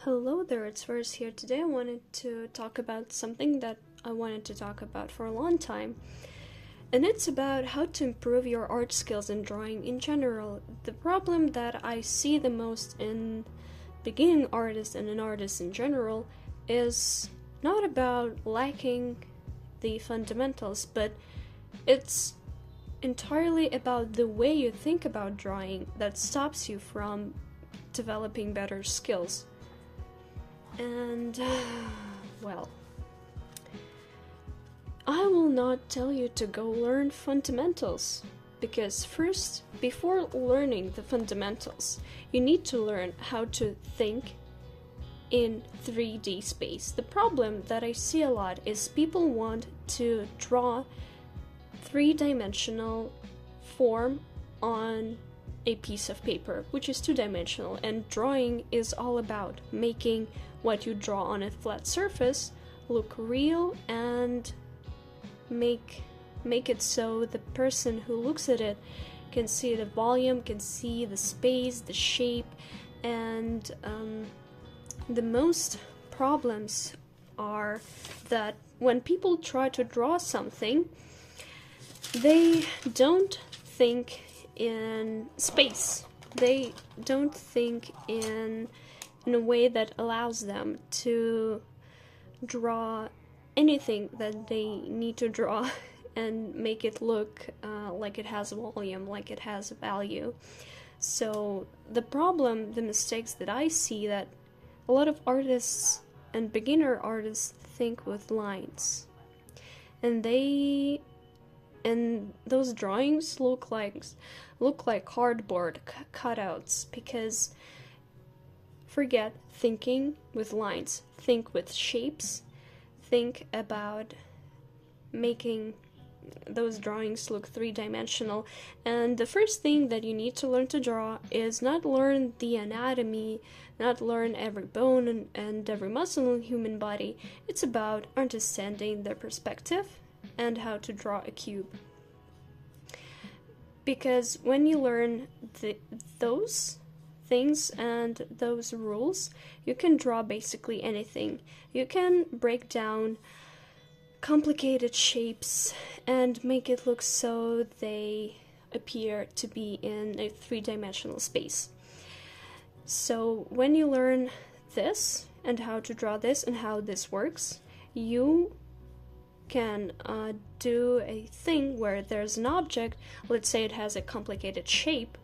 Hello there, it's Vers here. Today I wanted to talk about something that I wanted to talk about for a long time. And it's about how to improve your art skills in drawing in general. The problem that I see the most in beginning artists and in artists in general is not about lacking the fundamentals, but it's entirely about the way you think about drawing that stops you from developing better skills. And, well, I will not tell you to go learn fundamentals, because first, before learning the fundamentals, you need to learn how to think in 3D space. The problem that I see a lot is people want to draw three-dimensional form on a piece of paper, which is two-dimensional, and drawing is all about making what you draw on a flat surface look real and make it so the person who looks at it can see the volume, can see the space, the shape, and the most problems are that when people try to draw something, they don't think in space. They don't think in a way that allows them to draw anything that they need to draw and make it look like it has volume, like it has value. So the mistakes that I see, that a lot of artists and beginner artists think with lines, and those drawings look like cardboard cutouts, because forget thinking with lines, think with shapes, think about making those drawings look three-dimensional. And the first thing that you need to learn to draw is not learn the anatomy, not learn every bone and every muscle in the human body. It's about understanding their perspective and how to draw a cube. Because when you learn those things and those rules, you can draw basically anything. You can break down complicated shapes and make it look so they appear to be in a three-dimensional space. So when you learn this and how to draw this and how this works, you can do a thing where there's an object, let's say it has a complicated shape,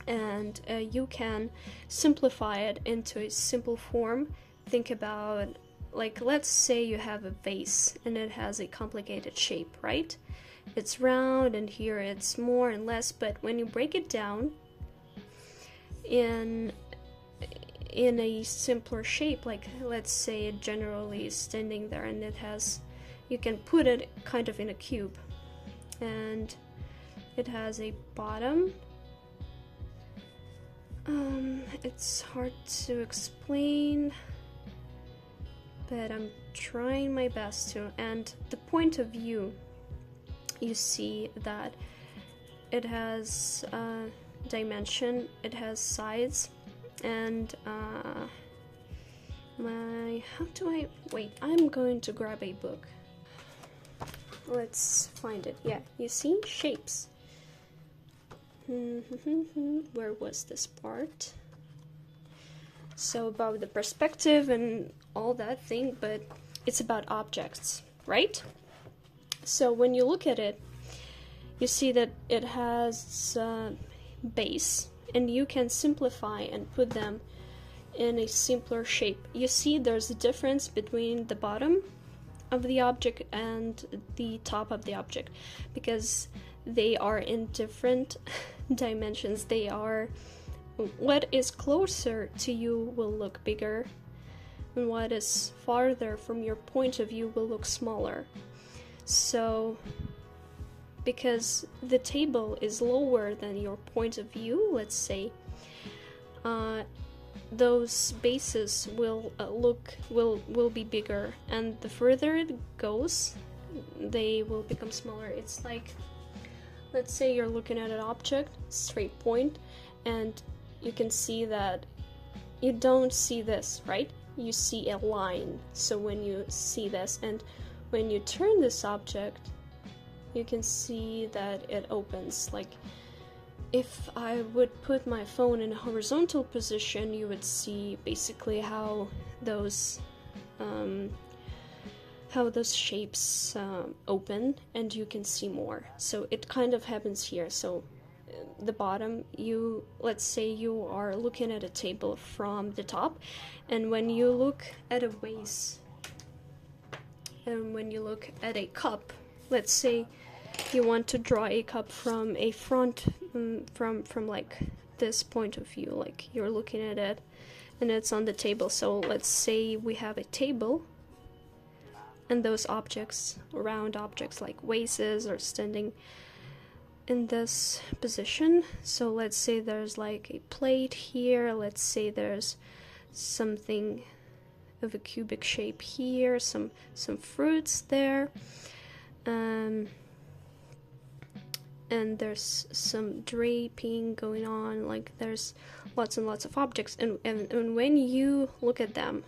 and you can simplify it into a simple form. Think about, like, let's say you have a vase and it has a complicated shape, right? It's round and here it's more and less, but when you break it down in a simpler shape, like let's say it generally is standing there and you can put it kind of in a cube, and it has a bottom. It's hard to explain, but I'm trying my best to. And the point of view, you see that it has dimension, it has sides, and I'm going to grab a book. Let's find it. Yeah, you see shapes. Where was this part? So about the perspective and all that thing, but it's about objects, right? So when you look at it, you see that it has base, and you can simplify and put them in a simpler shape. You see there's a difference between the bottom of the object and the top of the object, because they are in different dimensions. They are, what is closer to you will look bigger, and what is farther from your point of view will look smaller. So because the table is lower than your point of view, let's say, those bases will be bigger, and the further it goes, they will become smaller. It's like, let's say you're looking at an object, straight point, and you can see that you don't see this, right? You see a line. So when you see this, and when you turn this object, you can see that it opens. Like, if I would put my phone in a horizontal position, you would see basically how those shapes open, and you can see more. So it kind of happens here. So the bottom, let's say you are looking at a table from the top, and when you look at a vase, and when you look at a cup, let's say you want to draw a cup from a front, from like this point of view, like you're looking at it and it's on the table. So let's say we have a table, and those objects, round objects like vases, are standing in this position. So let's say there's like a plate here, let's say there's something of a cubic shape here, some fruits there, and there's some draping going on, like there's lots and lots of objects, and when you look at them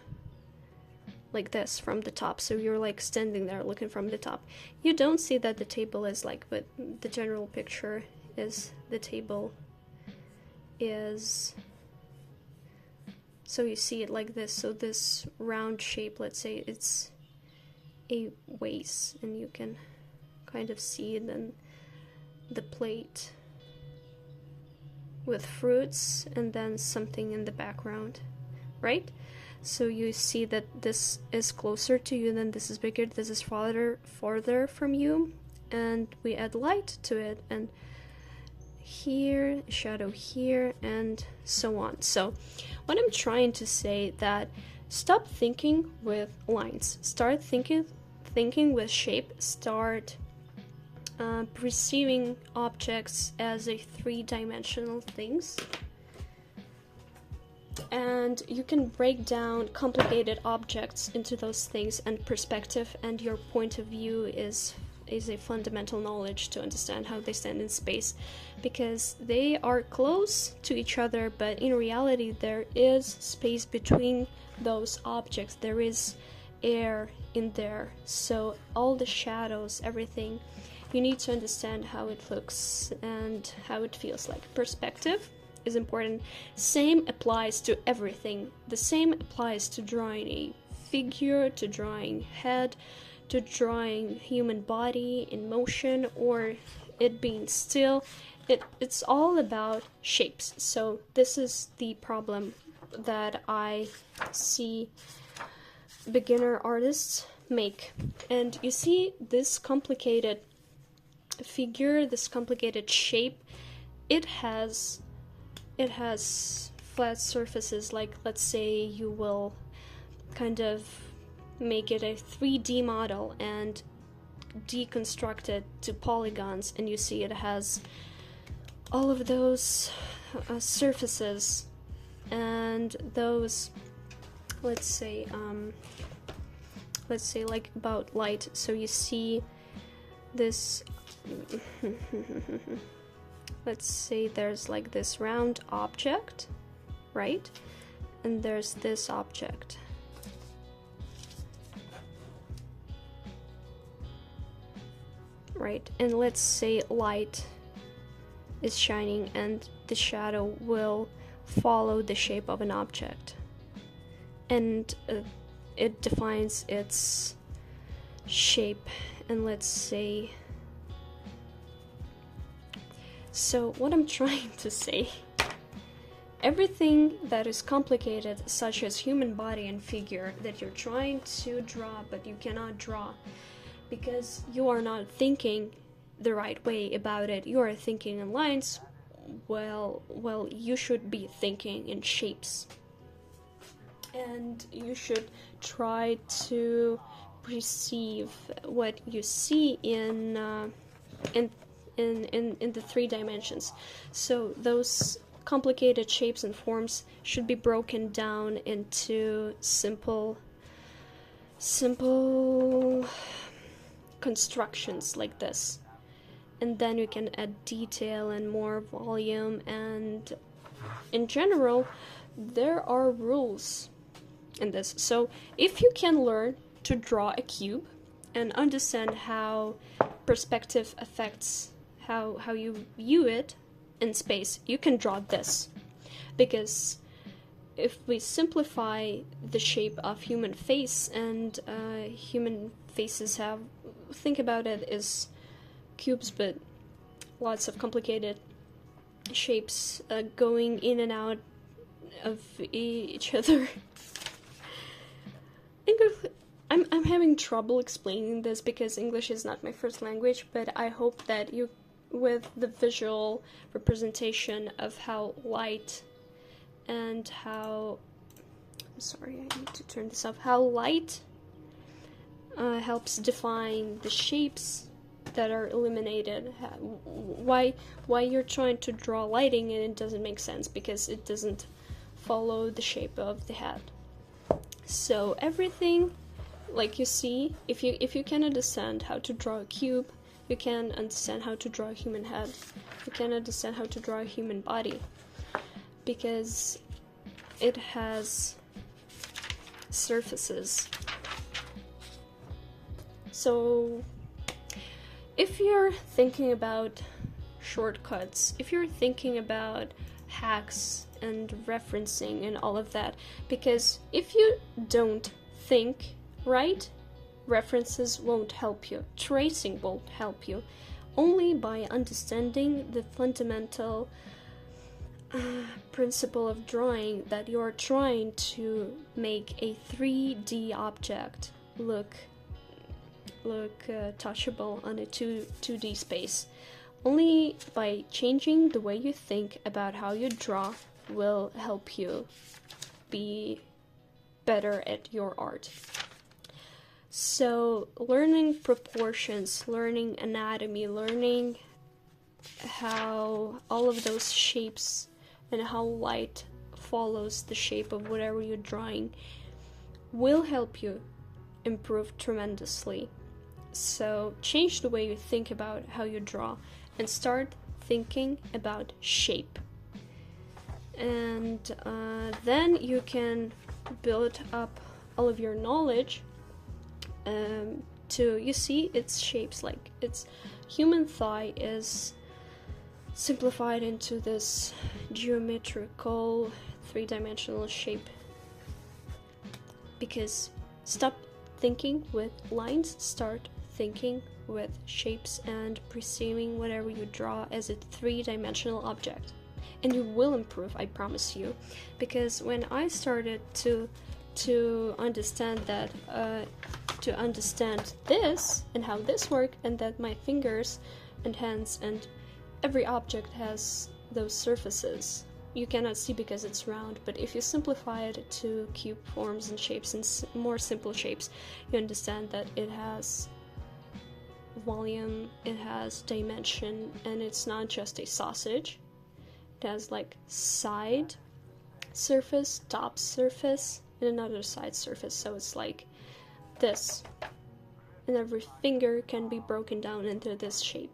like this from the top, so you're like standing there looking from the top, you don't see that the table is like, but the general picture is the table is, so you see it like this. So this round shape, let's say it's a vase, and you can kind of see it, and the plate with fruits, and then something in the background, right? So you see that this is closer to you, then this is bigger, this is farther from you, and we add light to it, and here, shadow here, and so on. So what I'm trying to say, that stop thinking with lines, start thinking with shape, start perceiving objects as a three-dimensional things, and you can break down complicated objects into those things, and perspective and your point of view is a fundamental knowledge to understand how they stand in space, because they are close to each other, but in reality there is space between those objects, there is air in there, so all the shadows, everything, you need to understand how it looks and how it feels like. Perspective is important. Same applies to everything. The same applies to drawing a figure, to drawing head, to drawing human body in motion, or it being still. It's all about shapes. So this is the problem that I see beginner artists make. And you see this complicated figure, this complicated shape, it has flat surfaces, like let's say you will kind of make it a 3D model and deconstruct it to polygons, and you see it has all of those surfaces, and those, let's say like about light, so you see this let's say there's like this round object, right? And there's this object. Right? And let's say light is shining and the shadow will follow the shape of an object. And it defines its shape. And let's say, so what I'm trying to say, everything that is complicated, such as human body and figure, that you're trying to draw but you cannot draw because you are not thinking the right way about it, you are thinking in lines, well, you should be thinking in shapes. And you should try to perceive what you see in the 3 dimensions. So those complicated shapes and forms should be broken down into simple constructions like this. And then you can add detail and more volume, and in general there are rules in this. So if you can learn to draw a cube and understand how perspective affects how you view it in space, you can draw this. Because if we simplify the shape of human face, and human faces have, think about it as cubes, but lots of complicated shapes going in and out of each other. I'm having trouble explaining this because English is not my first language, but I hope that you, with the visual representation of how light and how, I'm sorry, I need to turn this off, how light helps define the shapes that are eliminated. Why you're trying to draw lighting and it doesn't make sense because it doesn't follow the shape of the head. So everything, like you see, if you can understand how to draw a cube, you can understand how to draw a human head. You can understand how to draw a human body, because it has surfaces. So if you're thinking about shortcuts, if you're thinking about hacks and referencing and all of that, because if you don't think right, references won't help you, tracing won't help you. Only by understanding the fundamental principle of drawing, that you're trying to make a 3D object look touchable on a 2D space. Only by changing the way you think about how you draw will help you be better at your art. So learning proportions, learning anatomy, learning how all of those shapes and how light follows the shape of whatever you're drawing will help you improve tremendously. So change the way you think about how you draw and start thinking about shape. And then you can build up all of your knowledge to, you see, its shapes, like its human thigh is simplified into this geometrical 3-dimensional shape. Because stop thinking with lines, start thinking with shapes and perceiving whatever you draw as a 3-dimensional object. And you will improve, I promise you. Because when I started to understand that, to understand this and how this works, and that my fingers and hands and every object has those surfaces. You cannot see because it's round, but if you simplify it to cube forms and shapes and more simple shapes, you understand that it has volume, it has dimension, and it's not just a sausage. It has like side surface, top surface, and another side surface, so it's like this. And every finger can be broken down into this shape.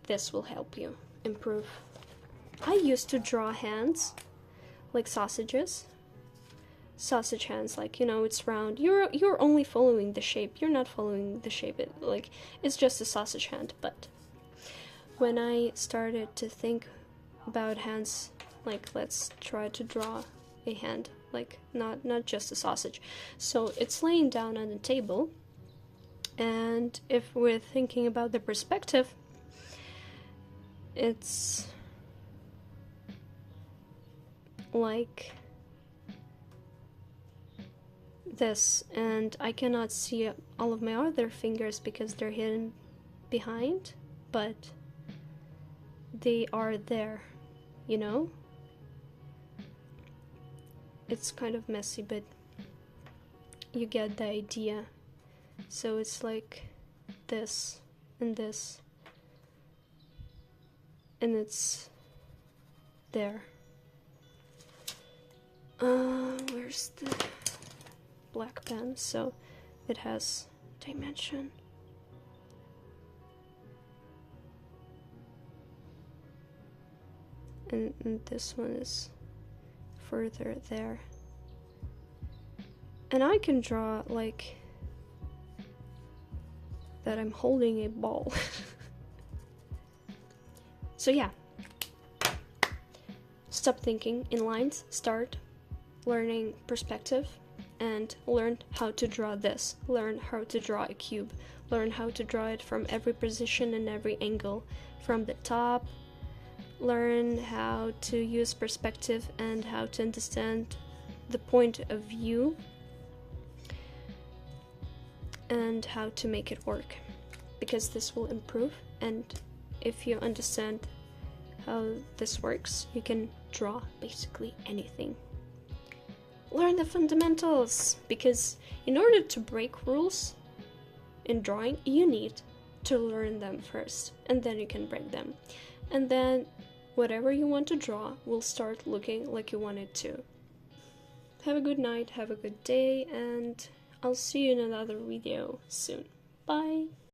This will help you improve. I used to draw hands like sausages. Sausage hands, like, you know, it's round. You're only following the shape. You're not following the shape. It's just a sausage hand. But when I started to think about hands, like, let's try to draw a hand, like not just a sausage. So it's laying down on the table, and if we're thinking about the perspective, it's like this, and I cannot see all of my other fingers because they're hidden behind, but they are there, you know? It's kind of messy, but you get the idea. So it's like this and this, and it's there. Where's the black pen? So it has dimension. And this one is further there. And I can draw like that I'm holding a ball. So yeah, stop thinking in lines, start learning perspective, and learn how to draw this. Learn how to draw a cube. Learn how to draw it from every position and every angle, from the top. Learn how to use perspective and how to understand the point of view and how to make it work, because this will improve. And if you understand how this works, you can draw basically anything. Learn the fundamentals, because in order to break rules in drawing, you need to learn them first, and then you can break them. And then whatever you want to draw will start looking like you want it to. Have a good night, have a good day, and I'll see you in another video soon. Bye!